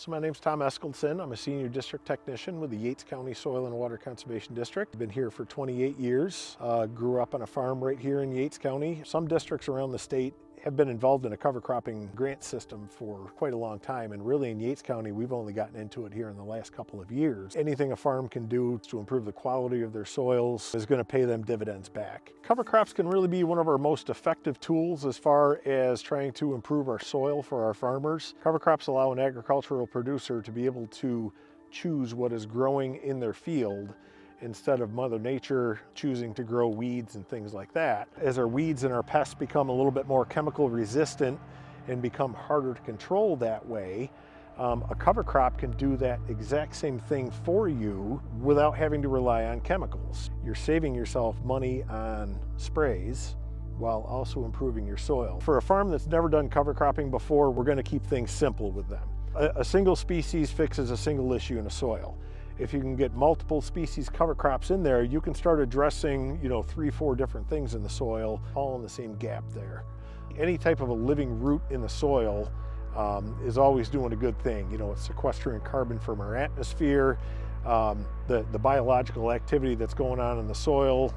So my name's Tom Eskildson. I'm a senior district technician with the Yates County Soil and Water Conservation District. I've been here for 28 years. Grew up on a farm right here in Yates County. Some districts around the state have been involved in a cover cropping grant system for quite a long time, and really in Yates County we've only gotten into it here in the last couple of years. Anything a farm can do to improve the quality of their soils is going to pay them dividends back. Cover crops can really be one of our most effective tools as far as trying to improve our soil for our farmers. Cover crops allow an agricultural producer to be able to choose what is growing in their field instead of Mother Nature choosing to grow weeds and things like that. As our weeds and our pests become a little bit more chemical resistant and become harder to control that way, a cover crop can do that exact same thing for you without having to rely on chemicals. You're saving yourself money on sprays while also improving your soil. For a farm that's never done cover cropping before, we're going to keep things simple with them. A single species fixes a single issue in a soil. If you can get multiple species cover crops in there, you can start addressing, 3-4 different things in the soil, all in the same gap there. Any type of a living root in the soil is always doing a good thing. It's sequestering carbon from our atmosphere. The biological activity that's going on in the soil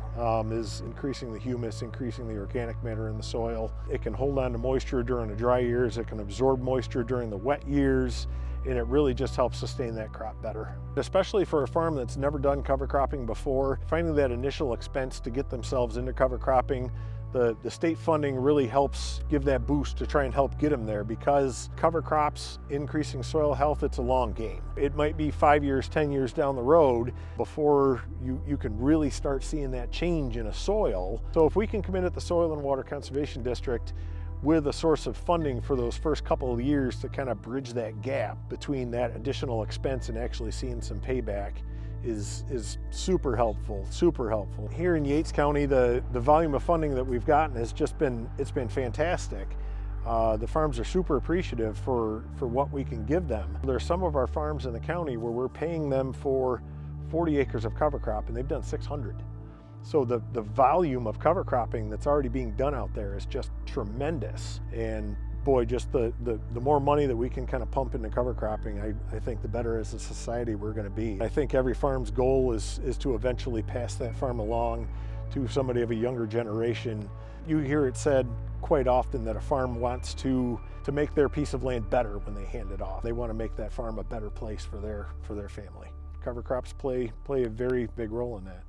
is increasing the humus, increasing the organic matter in the soil. It can hold on to moisture during the dry years. It can absorb moisture during the wet years. And it really just helps sustain that crop better. Especially for a farm that's never done cover cropping before, finding that initial expense to get themselves into cover cropping, the state funding really helps give that boost to try and help get them there, because cover crops, increasing soil health, it's a long game. It might be 5 years, 10 years down the road before you can really start seeing that change in a soil. So if we can come in at the Soil and Water Conservation District with a source of funding for those first couple of years to kind of bridge that gap between that additional expense and actually seeing some payback is super helpful, super helpful. Here in Yates County, the volume of funding that we've gotten has it's been fantastic. The farms are super appreciative for what we can give them. There's some of our farms in the county where we're paying them for 40 acres of cover crop and they've done 600. So the volume of cover cropping that's already being done out there is just tremendous. And boy, just the more money that we can kind of pump into cover cropping, I think the better as a society we're going to be. I think every farm's goal is to eventually pass that farm along to somebody of a younger generation. You hear it said quite often that a farm wants to make their piece of land better when they hand it off. They want to make that farm a better place for their family. Cover crops play a very big role in that.